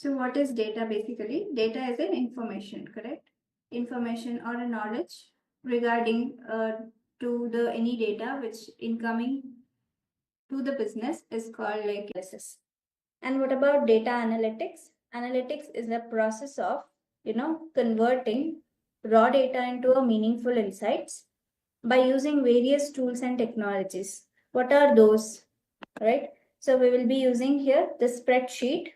So what is data basically? Data is an information, correct? Information or a knowledge regarding to the any data which incoming to the business is called like analysis. And what about data analytics? Analytics is the process of, converting raw data into a meaningful insights by using various tools and technologies. What are those? Right? So we will be using here the spreadsheet,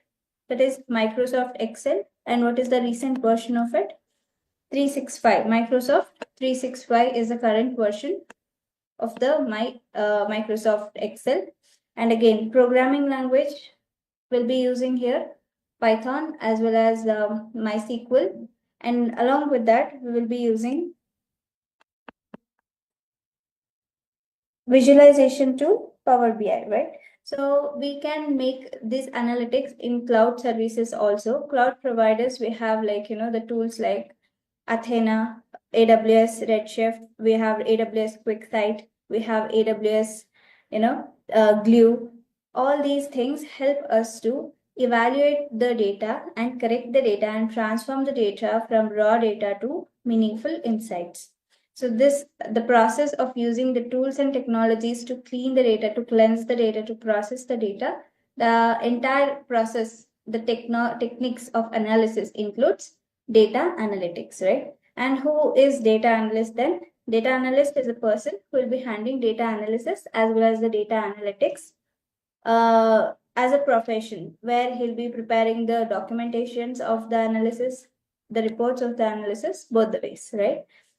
that is Microsoft Excel. And what is the recent version of it? 365. Microsoft 365 is the current version of the Microsoft Excel. And again, programming language will be using here Python as well as MySQL. And along with that, we will be using visualization tool Power BI, right? So we can make this analytics in cloud services also. Cloud providers, we have like, the tools like Athena, AWS Redshift, we have AWS QuickSight, we have AWS, Glue. All these things help us to evaluate the data and correct the data and transform the data from raw data to meaningful insights. So the process of using the tools and technologies to clean the data, to cleanse the data, to process the data, the entire process, the techniques of analysis includes data analytics, right? And who is data analyst then? Data analyst is a person who will be handling data analysis as well as the data analytics as a profession, where he'll be preparing the documentations of the analysis, the reports of the analysis, both the ways, right?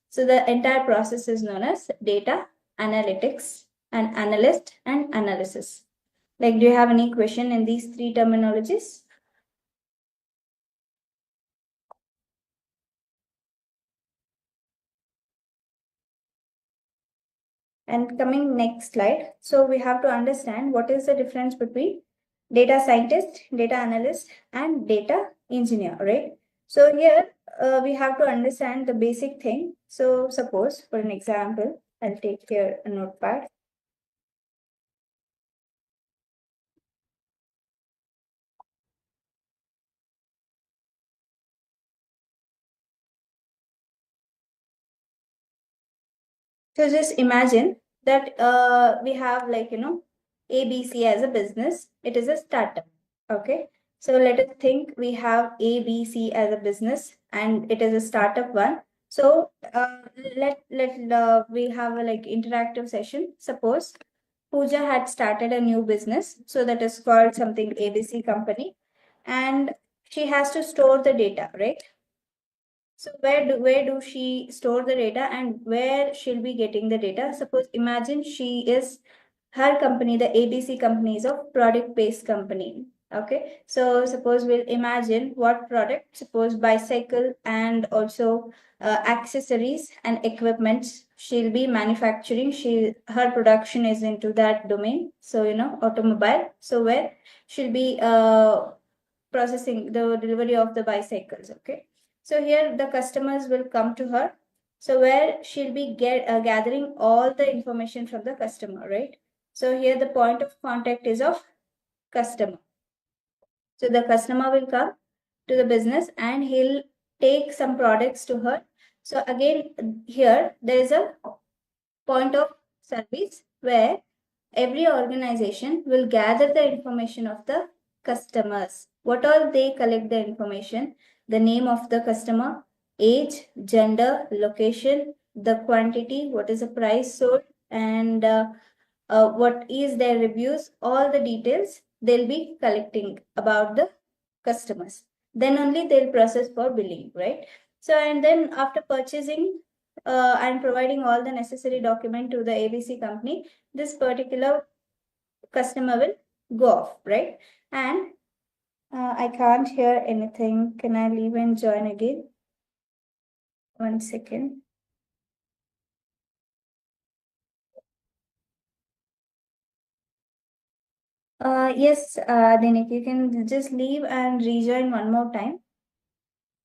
So the entire process is known as data analytics and analyst and analysis. Like, do you have any question in these three terminologies? And coming next slide. So we have to understand what is the difference between data scientist, data analyst, and data engineer, right? So here we have to understand the basic thing. So suppose for an example, I'll take here a notepad. So just imagine that we have like, ABC as a business. It is a startup. Okay. So let us think we have ABC as a business and it is a startup one. So let we have a like interactive session. Suppose Pooja had started a new business. So that is called something ABC company. And she has to store the data, right? So where do she store the data and where she'll be getting the data? Suppose imagine her company, the ABC company is a product based company. Okay, so suppose we'll imagine what product, suppose bicycle and also accessories and equipments she'll be manufacturing. Her production is into that domain. So automobile. So where she'll be processing the delivery of the bicycles. Okay, so here the customers will come to her. So where she'll be gathering all the information from the customer, right? So here the point of contact is of customer. So the customer will come to the business and he'll take some products to her. So again, here there is a point of service where every organization will gather the information of the customers. What all they collect the information? The name of the customer, age, gender, location, the quantity, what is the price sold, and what is their reviews, all the details they'll be collecting about the customers. Then only they'll process for billing, right? So, and then after purchasing and providing all the necessary document to the ABC company, this particular customer will go off, right? And I can't hear anything. Can I leave and join again? 1 second. Yes, Dinik, you can just leave and rejoin one more time.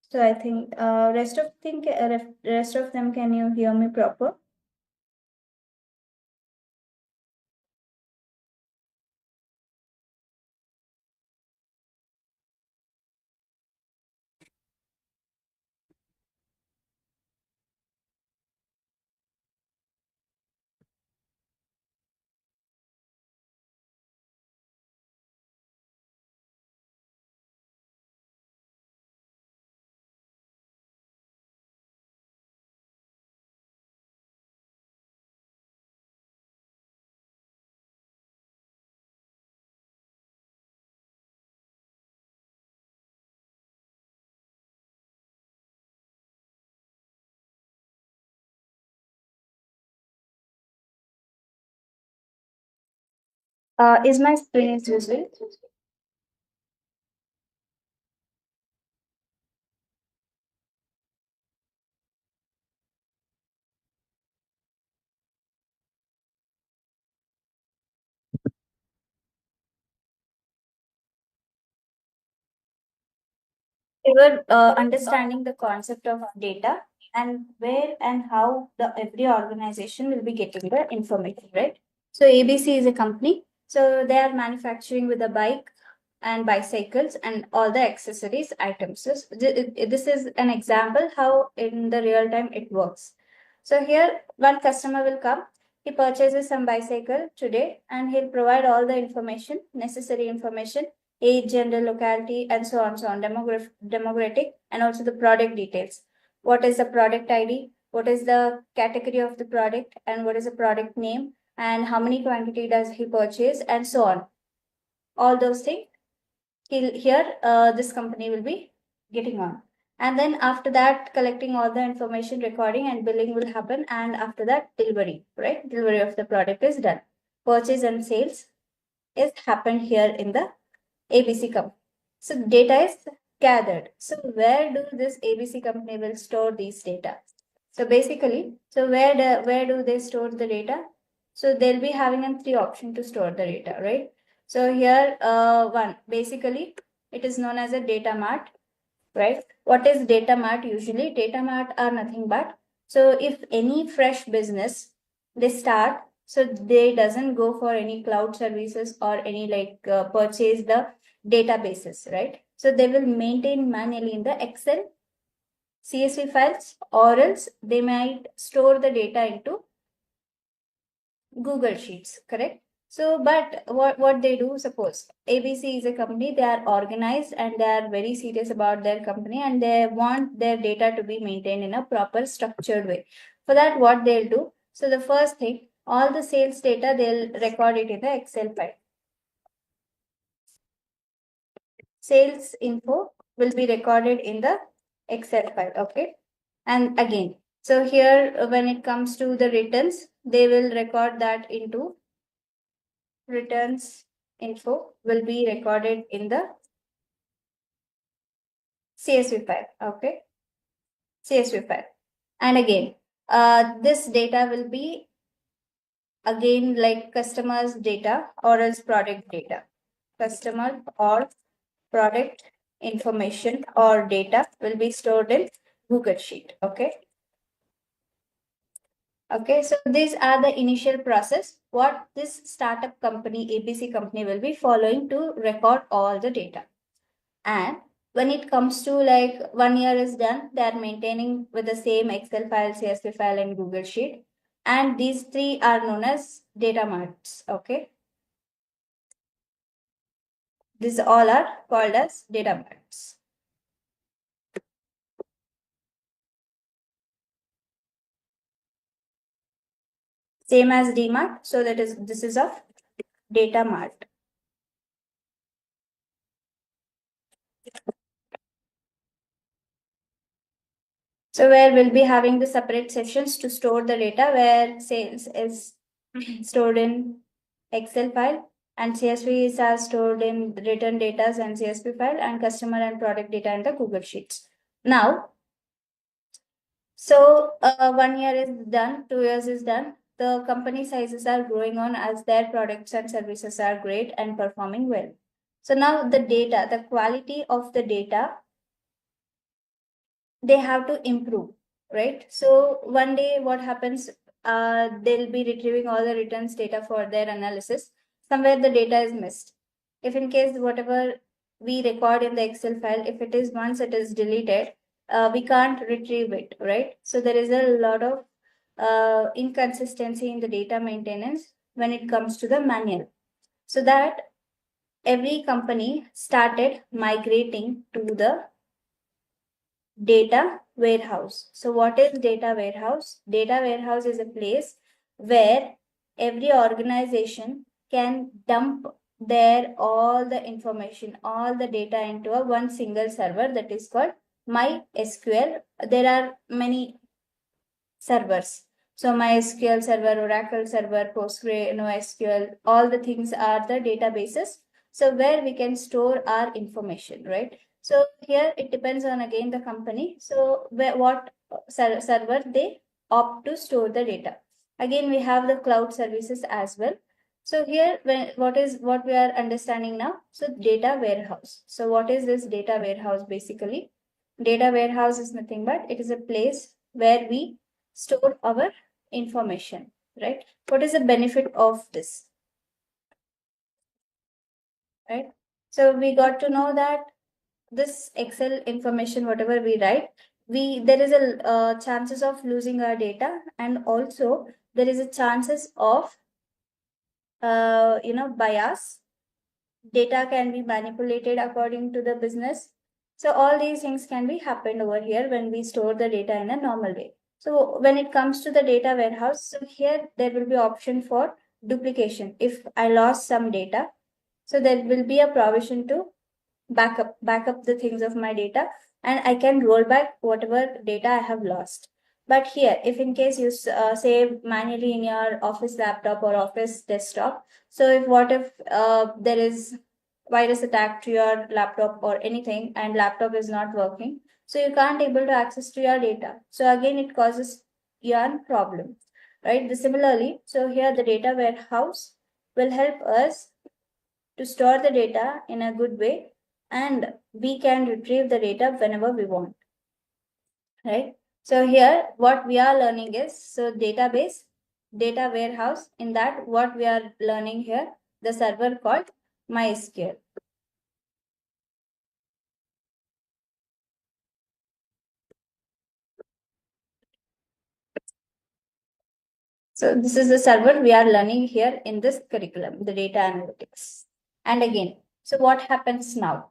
So I think rest of them, can you hear me proper? Is my screen visible? We were understanding the concept of data and where and how the every organization will be getting the information, right? So ABC is a company. So they are manufacturing with a bike and bicycles and all the accessories items. So this is an example how in the real time it works. So here one customer will come, he purchases some bicycle today and he'll provide all the information, necessary information, age, gender, locality, and so on, demographic, and also the product details. What is the product ID? What is the category of the product? And what is the product name? And how many quantity does he purchase? And so on. All those things. Here, this company will be getting on. And then after that, collecting all the information, recording and billing will happen. And after that, delivery, right? Delivery of the product is done. Purchase and sales is happened here in the ABC company. So data is gathered. So where do this ABC company will store these data? So basically, so where do they store the data? So they'll be having a three option to store the data, right? So here, one basically it is known as a data mart, right? What is data mart usually? Data mart are nothing but so if any fresh business they start, so they doesn't go for any cloud services or any purchase the databases, right? So they will maintain manually in the Excel, CSV files, or else they might store the data into Google Sheets, correct? So, but what they do, suppose ABC is a company, they are organized and they are very serious about their company and they want their data to be maintained in a proper structured way. For that, what they'll do, so the first thing, all the sales data, they'll record it in the Excel file. Sales info will be recorded in the Excel file, okay? And again, so here when it comes to the returns, they will record that into returns info will be recorded in the CSV file, okay? CSV file. And again, this data will be again like customers data or else product data. Customer or product information or data will be stored in Google Sheet, okay? Okay, so these are the initial process what this startup company, ABC company will be following to record all the data. And when it comes to like 1 year is done, they are maintaining with the same Excel file, CSV file, and Google Sheet. And these three are known as data marts. Okay. These all are called as data marts. Same as DMart. So that is this is of data mart. So where we'll be having the separate sessions to store the data where sales is stored in Excel file and CSVs are stored in written data and CSV file and customer and product data in the Google Sheets. Now, so 1 year is done, 2 years is done. The company sizes are growing on as their products and services are great and performing well. So now the data, the quality of the data they have to improve, right? So one day what happens, they'll be retrieving all the returns data for their analysis. Somewhere the data is missed. If in case whatever we record in the Excel file, if it is once it is deleted, we can't retrieve it, right? So there is a lot of inconsistency in the data maintenance when it comes to the manual. So that every company started migrating to the data warehouse. So what is data warehouse? Data warehouse is a place where every organization can dump their all the information, all the data into a one single server that is called MySQL. There are many servers. So MySQL server, Oracle server, PostgreSQL, all the things are the databases. So where we can store our information, right? So here it depends on again the company. So where what server they opt to store the data. Again, we have the cloud services as well. So here, what we are understanding now? So data warehouse. So what is this data warehouse basically? Data warehouse is nothing but it is a place where we store our information, right? What is the benefit of this, right? So we got to know that this Excel information, whatever we write, there is a chances of losing our data, and also there is a chances of bias. Data can be manipulated according to the business. So all these things can be happened over here when we store the data in a normal way. So when it comes to the data warehouse, so here there will be option for duplication. If I lost some data, so there will be a provision to backup the things of my data, and I can roll back whatever data I have lost. But here, if in case you save manually in your office laptop or office desktop, so if what if there is virus attack to your laptop or anything and laptop is not working, so you can't able to access to your data. So again, it causes your problem, right? Similarly, so here the data warehouse will help us to store the data in a good way, and we can retrieve the data whenever we want, right? So here what we are learning is, so database, data warehouse, in that what we are learning here, the server called MySQL. So this is the server we are learning here in this curriculum, the data analytics. And again, so what happens now?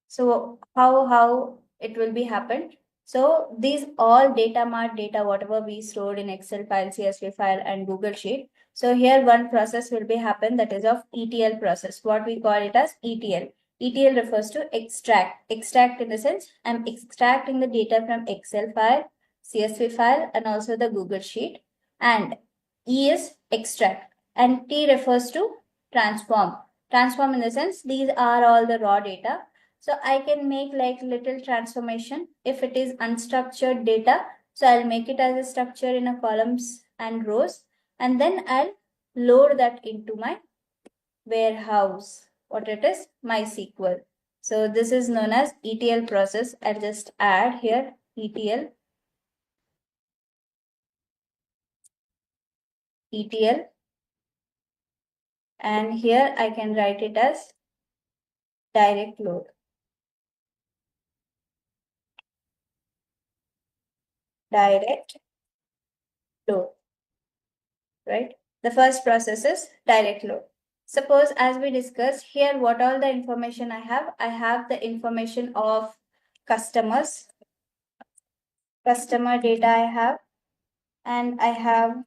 So how it will be happened? So these all data mart data, whatever we stored in Excel file, CSV file, and Google Sheet. So here one process will be happen, that is of ETL process. What we call it as ETL. ETL refers to extract. Extract in the sense I'm extracting the data from Excel file, CSV file, and also the Google Sheet. And E is extract, and T refers to transform. Transform in the sense these are all the raw data, so I can make like little transformation. If it is unstructured data, so I'll make it as a structure in a columns and rows, and then I'll load that into my warehouse. What it is? MySQL. So this is known as ETL process. I'll just add here ETL, ETL, and here I can write it as direct load. Direct load, right? The first process is direct load. Suppose as we discussed here, what all the information I have the information of customers, customer data I have, and I have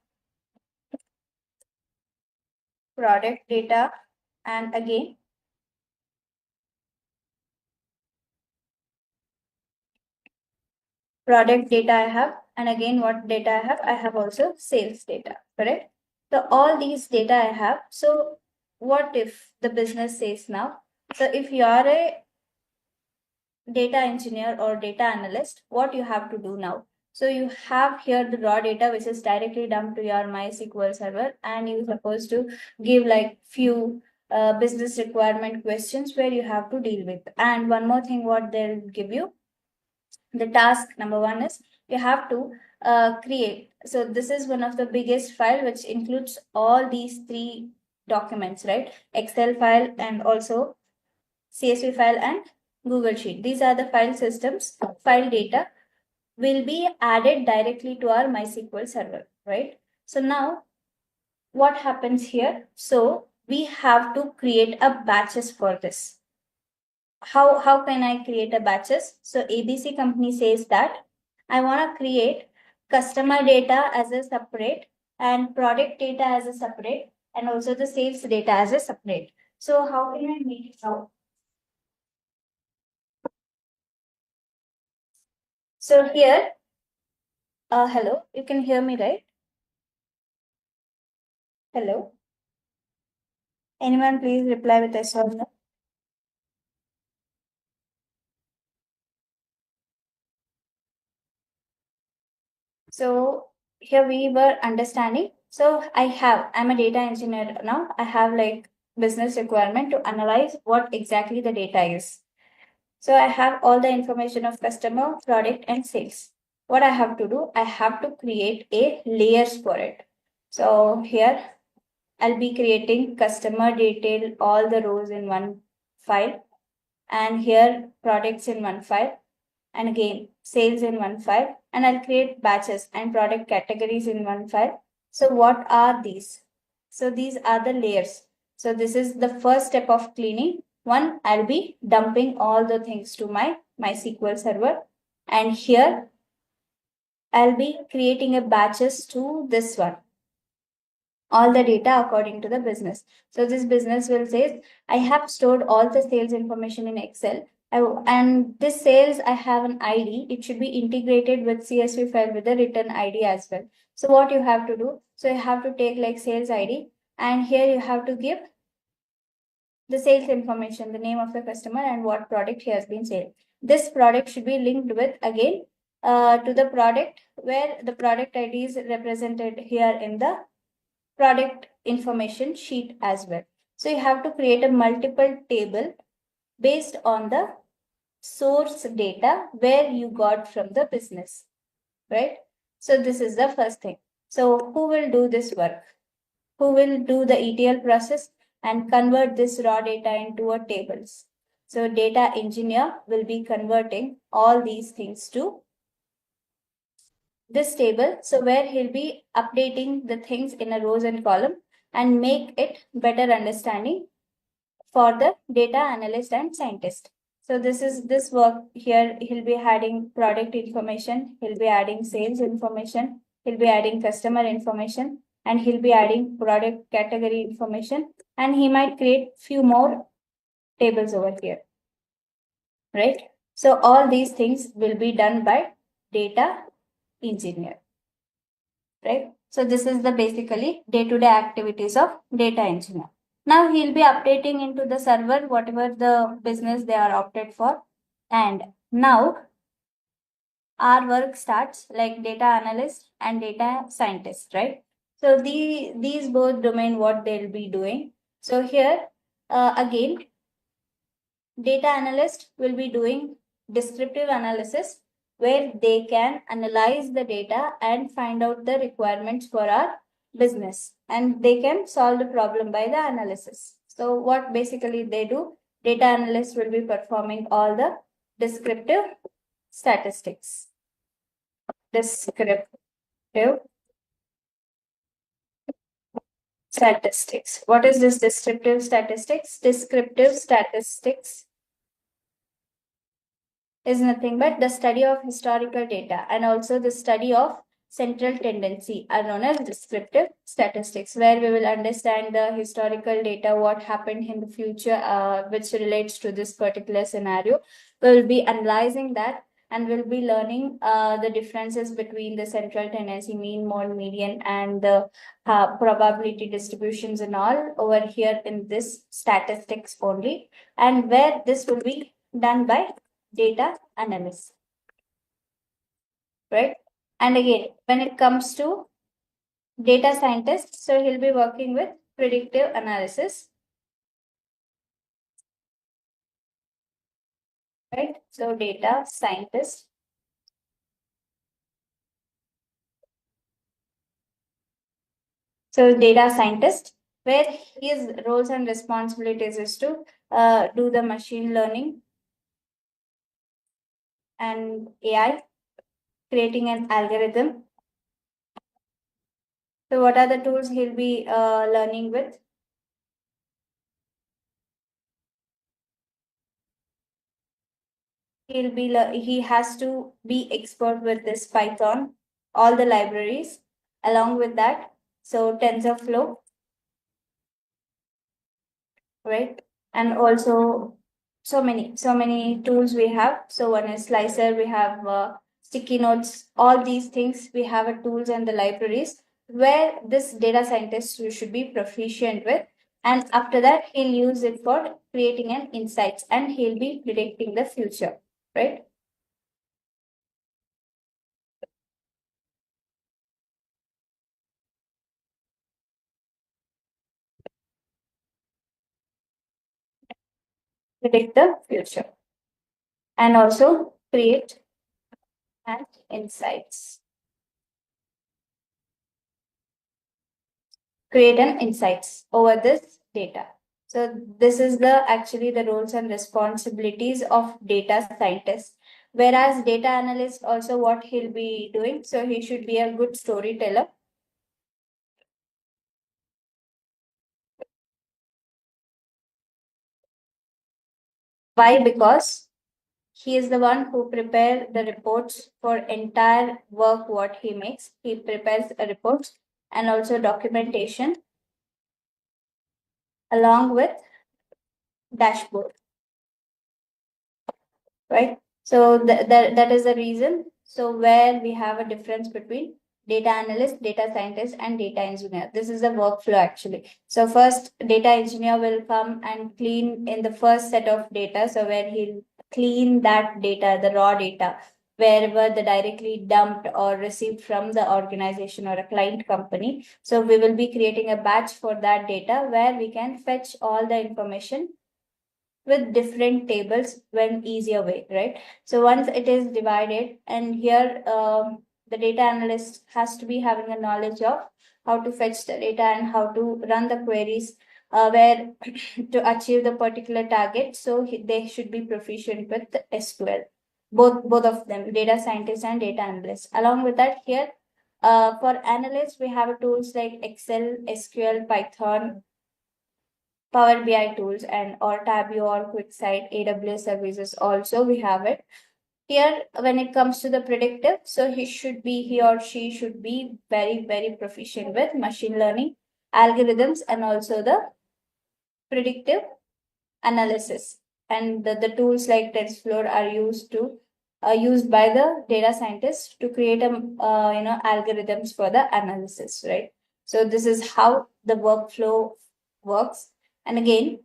product data, and again product data I have, and again what data I have also sales data, correct? So all these data I have. So what if the business says now, so if you are a data engineer or data analyst, what you have to do now? So you have here the raw data which is directly dumped to your MySQL server, and you're supposed to give like few business requirement questions where you have to deal with. And one more thing, what they'll give you, the task number one is you have to create. So this is one of the biggest file which includes all these three documents, right? Excel file and also CSV file and Google Sheet. These are the file systems. File data will be added directly to our MySQL server, right? So now what happens here? So we have to create a batches for this. How can I create a batches? So ABC company says that I want to create customer data as a separate and product data as a separate and also the sales data as a separate. So how can I make it out? So here, hello, you can hear me, right? Hello. Anyone please reply with yes or no. So here we were understanding. So I'm a data engineer now. I have like business requirement to analyze what exactly the data is. So I have all the information of customer, product, and sales. What I have to do, I have to create a layers for it. So here I'll be creating customer detail, all the rows in one file, and here products in one file, and again sales in one file, and I'll create batches and product categories in one file. So what are these? So these are the layers. So this is the first step of cleaning. One, I'll be dumping all the things to my MySQL server, and here I'll be creating a batches to this one, all the data according to the business. So this business will say, I have stored all the sales information in Excel. And this sales, I have an ID. It should be integrated with CSV file with the return ID as well. So what you have to do? So you have to take like sales ID, and here you have to give the sales information, the name of the customer, and what product he has been selling. This product should be linked with again to the product where the product ID is represented here in the product information sheet as well. So you have to create a multiple table based on the source data where you got from the business, right? So this is the first thing. So who will do this work? Who will do the ETL process and convert this raw data into a tables? So data engineer will be converting all these things to this table. So where he'll be updating the things in a rows and column and make it better understanding for the data analyst and scientist. So this is this work here. He'll be adding product information. He'll be adding sales information. He'll be adding customer information, and he'll be adding product category information. And he might create few more tables over here, right? So all these things will be done by data engineer, right? So this is the basically day-to-day activities of data engineer. Now he'll be updating into the server whatever the business they are opted for. And now our work starts like data analyst and data scientist, right? So these both domain what they'll be doing. So here again, data analyst will be doing descriptive analysis where they can analyze the data and find out the requirements for our business, and they can solve the problem by the analysis. So what basically they do, data analyst will be performing all the descriptive statistics. Descriptive statistics. What is this descriptive statistics? Descriptive statistics is nothing but the study of historical data and also the study of central tendency are known as descriptive statistics, where we will understand the historical data, what happened in the future, which relates to this particular scenario. We'll be analyzing that, and we'll be learning the differences between the central tendency, mean, mode, median, and the probability distributions and all over here in this statistics only, and where this will be done by data analyst, right? And again, when it comes to data scientist, so he'll be working with predictive analysis, right? So data scientist. So data scientist, where his roles and responsibilities is to do the machine learning and AI, creating an algorithm. So what are the tools he'll be learning with? He has to be expert with this Python, all the libraries along with that. So TensorFlow, right? And also so many tools we have. So one is Slicer, we have sticky notes, all these things we have a tools and the libraries where this data scientist should be proficient with, and after that he'll use it for creating an insights and he'll be predicting the future, right? Predict the future and also create and insights. Create an insights over this data. So this is the actually the roles and responsibilities of data scientist. Whereas data analyst also what he'll be doing, so he should be a good storyteller. Why? Because he is the one who prepare the reports for entire work what he makes. He prepares the reports and also documentation along with dashboard, right? So that is the reason. So where we have a difference between data analyst, data scientist, and data engineer. This is the workflow actually. So first, data engineer will come and clean in the first set of data. So where he'll clean that data, the raw data, wherever the directly dumped or received from the organization or a client company. So we will be creating a batch for that data where we can fetch all the information with different tables when easier way, right? So once it is divided, and here the data analyst has to be having a knowledge of how to fetch the data and how to run the queries where to achieve the particular target. So they should be proficient with the SQL. Both of them, data scientist and data analyst. Along with that, here for analysts, we have tools like Excel, SQL, Python, Power BI tools, and or Tableau or QuickSight, AWS services also we have it. Here, when it comes to the predictive, so he or she should be very proficient with machine learning, algorithms, and also the predictive analysis. And the tools like TensorFlow are used by the data scientists to create algorithms for the analysis, right? So this is how the workflow works. And again,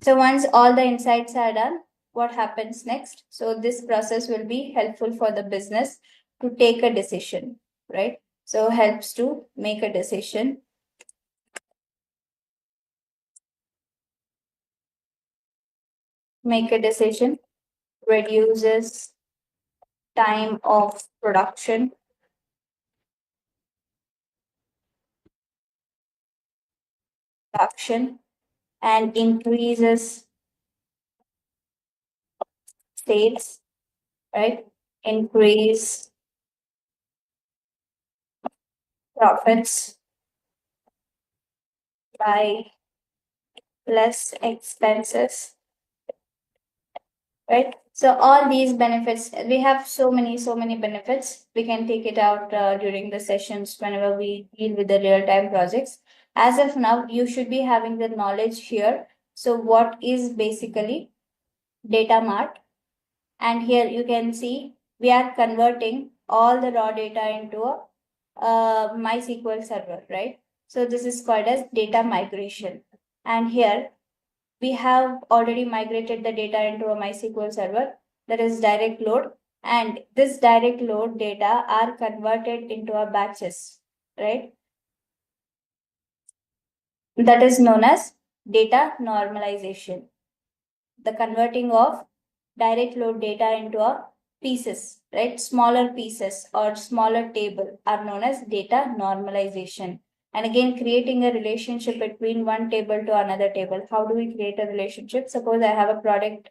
so once all the insights are done, what happens next? So this process will be helpful for the business to take a decision, right? So helps to make a decision. Make a decision, reduces time of production and increases sales, right? Increase profits by less expenses, right? So all these benefits, we have so many benefits. We can take it out during the sessions whenever we deal with the real time projects. As of now, you should be having the knowledge here. So what is basically data mart? And here you can see we are converting all the raw data into a MySQL server, right? So this is called as data migration. And here we have already migrated the data into a MySQL server, that is direct load. And this direct load data are converted into a batches, right? That is known as data normalization. The converting of direct load data into a pieces, right? Smaller pieces or smaller table are known as data normalization. And again, creating a relationship between one table to another table. How do we create a relationship? Suppose I have a product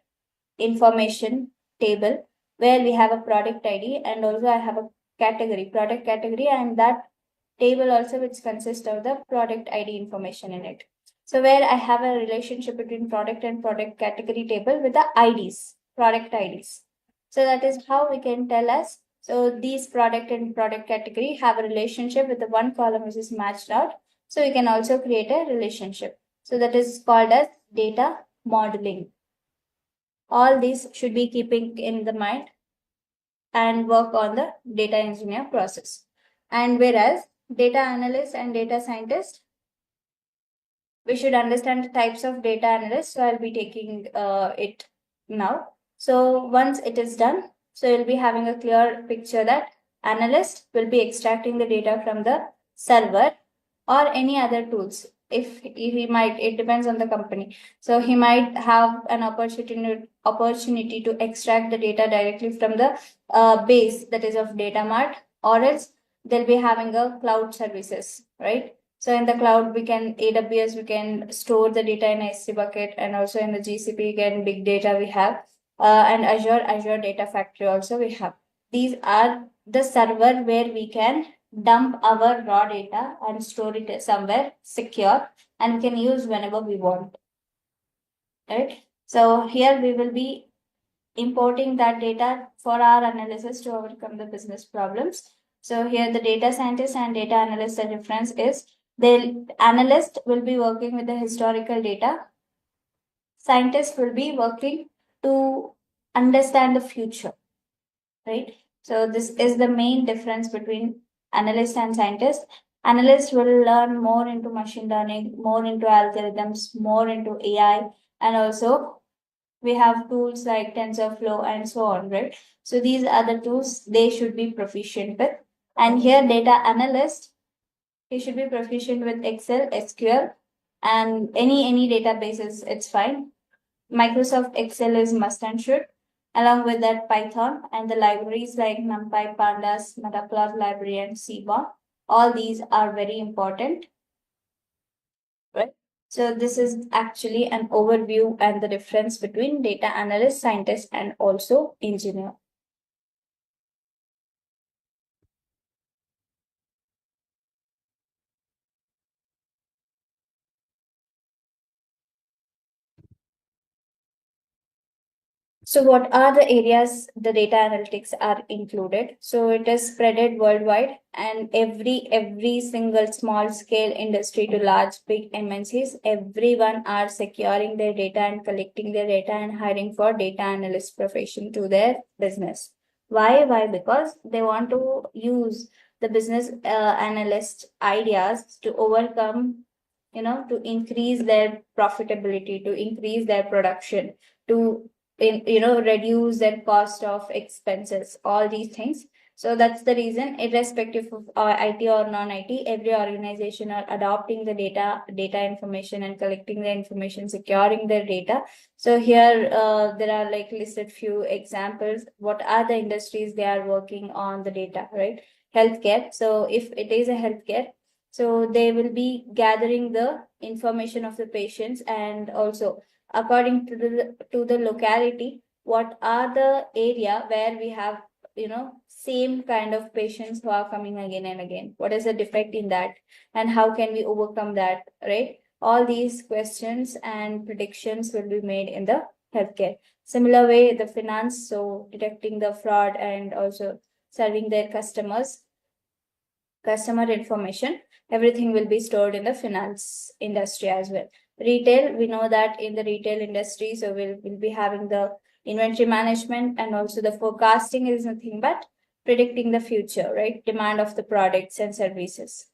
information table where we have a product ID and also I have a category, product category, and that table also which consists of the product ID information in it. So where I have a relationship between product and product category table with the IDs, product IDs. So that is how we can tell us. So these product and product category have a relationship with the one column which is matched out. So we can also create a relationship. So that is called as data modeling. All these should be keeping in the mind. and work on the data engineer process. And whereas data analyst and data scientist, we should understand the types of data analysts. So I'll be taking it now. So once it is done, so you'll be having a clear picture that analyst will be extracting the data from the server or any other tools. If he might, it depends on the company. So he might have an opportunity to extract the data directly from the base, that is of data mart, or else they'll be having a cloud services, right? So in the cloud, we can AWS, we can store the data in S3 bucket, and also in the GCP, again, big data we have, and Azure Data Factory also we have. These are the server where we can dump our raw data and store it somewhere secure and can use whenever we want, right? So here we will be importing that data for our analysis to overcome the business problems. So here the data scientist and data analyst, the difference is the analyst will be working with the historical data. Scientist will be working to understand the future, right? So this is the main difference between analyst and scientist. Analyst will learn more into machine learning, more into algorithms, more into AI, and also we have tools like TensorFlow and so on, right? So these are the tools they should be proficient with. And here data analyst, he should be proficient with Excel, SQL, and any databases, it's fine. Microsoft Excel is must and should. Along with that, Python and the libraries like NumPy, Pandas, Matplotlib library, and Seaborn. All these are very important, right? So this is actually an overview and the difference between data analyst, scientist, and also engineer. So what are the areas the data analytics are included? So it is spreaded worldwide, and every single small scale industry to large big MNCs, everyone are securing their data and collecting their data and hiring for data analyst profession to their business. Why? Because they want to use the business analyst ideas to overcome, to increase their profitability, to increase their production, to reduce their cost of expenses, all these things. So that's the reason, irrespective of IT or non-IT, every organization are adopting the data information and collecting the information, securing their data. So here there are like listed few examples. What are the industries they are working on the data, right? Healthcare. So if it is a healthcare, so they will be gathering the information of the patients, and also according to the locality, what are the area where we have same kind of patients who are coming again and again, what is the defect in that, and how can we overcome that, right? All these questions and predictions will be made in the healthcare. Similar way, the finance, so detecting the fraud and also serving their customer information, everything will be stored in the finance industry as well. Retail, we know that in the retail industry, so we'll be having the inventory management, and also the forecasting is nothing but predicting the future, right? Demand of the products and services.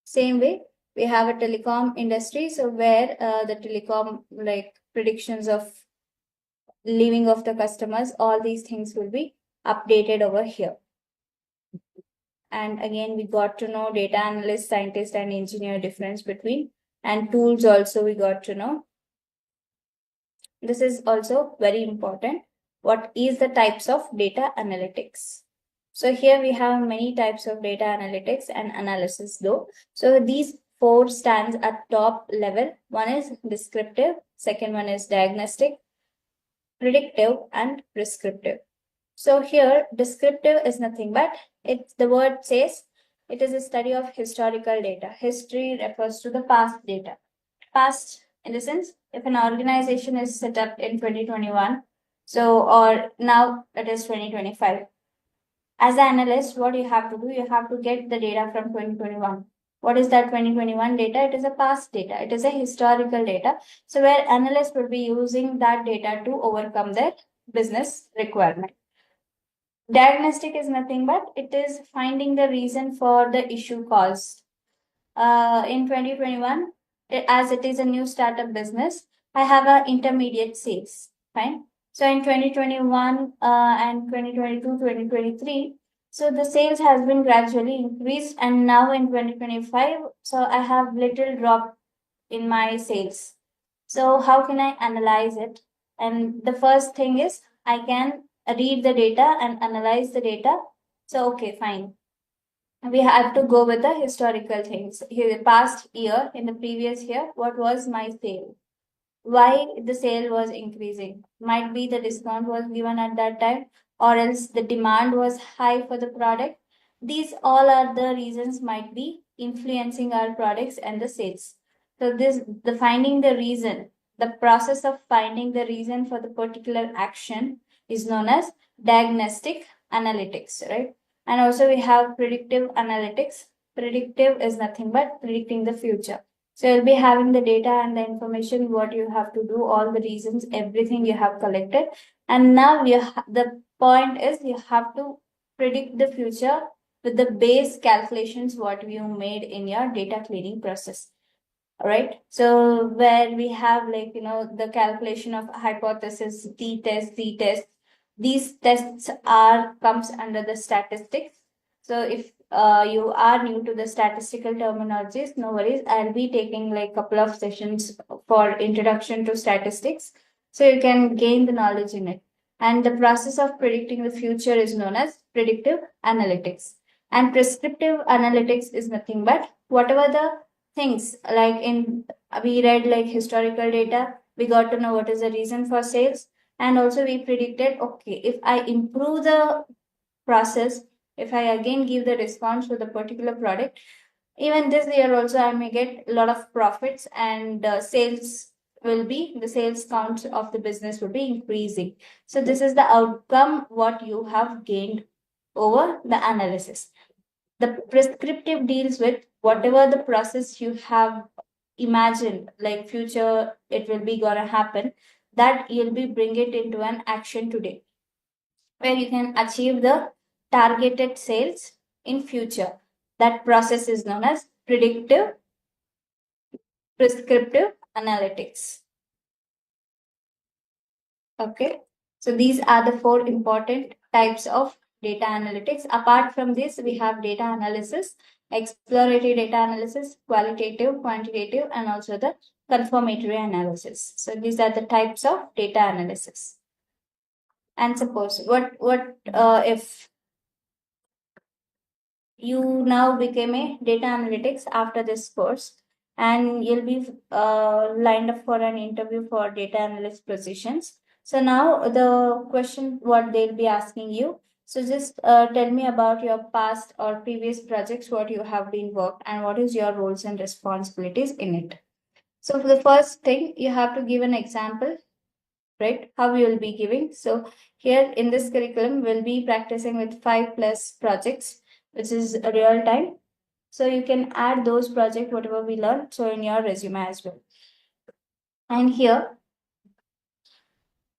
Same way, we have a telecom industry, so where the telecom, like predictions of leaving of the customers, all these things will be updated over here. And again, we got to know data analyst, scientist, and engineer difference between, and tools also we got to know. This is also very important. What is the types of data analytics? So here we have many types of data analytics and analysis though. So these four stands at top level. One is descriptive, second one is diagnostic, predictive, and prescriptive. So here descriptive is nothing but, the word says it is a study of historical data. History refers to the past data. Past in the sense, if an organization is set up in 2021, so or now it is 2025. As an analyst, what you have to do, you have to get the data from 2021. What is that 2021 data? It is a past data. It is a historical data. So where analysts will be using that data to overcome their business requirement. Diagnostic is nothing but it is finding the reason for the issue caused. In 2021, as it is a new startup business, I have a intermediate sales. Fine. So in 2021 and 2022, 2023, so the sales has been gradually increased, and now in 2025, so I have little drop in my sales. So how can I analyze it? And the first thing is I can read the data and analyze the data. So okay, fine, we have to go with the historical things. Here, past year, in the previous year, what was my sale? Why the sale was increasing? Might be the discount was given at that time, or else the demand was high for the product. These all are the reasons might be influencing our products and the sales. So this the finding the reason, the process of finding the reason for the particular action is known as diagnostic analytics, right? And also we have predictive analytics. Predictive is nothing but predicting the future. So you'll be having the data and the information, what you have to do, all the reasons, everything you have collected. And now the point is you have to predict the future with the base calculations what you made in your data cleaning process. All right. So where we have like, the calculation of hypothesis, t-test. These tests are comes under the statistics. So if you are new to the statistical terminologies, no worries. I'll be taking like couple of sessions for introduction to statistics. So you can gain the knowledge in it. And the process of predicting the future is known as predictive analytics. And prescriptive analytics is nothing but whatever the things like in we read like historical data, we got to know what is the reason for sales, and also we predicted okay, if I improve the process, if I again give the response to the particular product, even this year also I may get a lot of profits, and sales will be the sales count of the business will be increasing. So this is the outcome what you have gained over the analysis. The prescriptive deals with whatever the process you have imagined, like future it will be gonna happen, that you'll be bring it into an action today, where you can achieve the targeted sales in future. That process is known as predictive prescriptive analytics. Okay. So these are the four important types of data analytics. Apart from this, we have data analysis, exploratory data analysis, qualitative, quantitative, and also the confirmatory analysis. So these are the types of data analysis. And suppose what if you now became a data analytics after this course, and you'll be lined up for an interview for data analyst positions. So now the question what they'll be asking you, so just tell me about your past or previous projects, what you have been worked and what is your roles and responsibilities in it. So for the first thing, you have to give an example, right? How we will be giving. So here in this curriculum, we'll be practicing with 5+ projects, which is real time. So you can add those projects, whatever we learned, so in your resume as well. And here,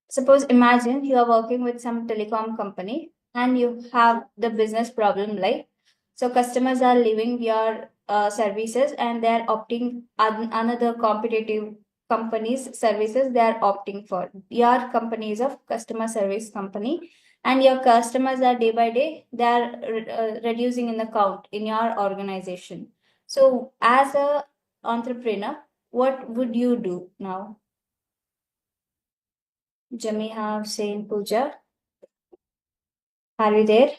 suppose imagine you are working with some telecom company and you have the business problem like, so customers are leaving your services and they're opting another competitive companies services they are opting for. Your company is a customer service company, and your customers are day by day they are reducing in the count in your organization. So as a entrepreneur, what would you do now? Jamiha, Hussein, Pooja, are you there?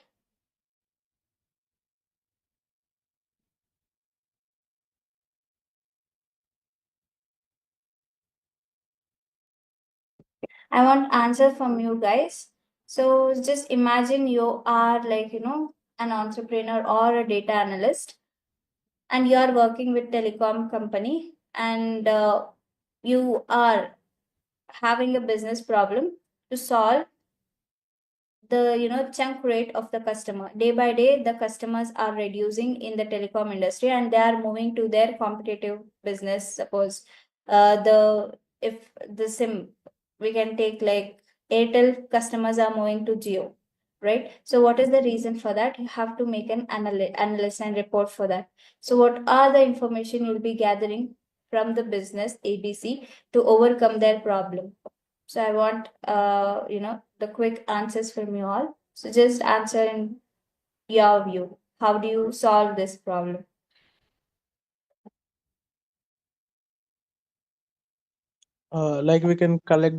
I want answer from you guys. So just imagine you are like, an entrepreneur or a data analyst, and you are working with telecom company, and you are having a business problem to solve the chunk rate of the customer. Day by day the customers are reducing in the telecom industry and they are moving to their competitive business. Suppose the if the sim, we can take like Airtel customers are moving to Geo, right? So what is the reason for that? You have to make an analysis and report for that. So what are the information you'll be gathering from the business ABC to overcome their problem? So I want the quick answers from you all. So just answer in your view. How do you solve this problem? Like we can collect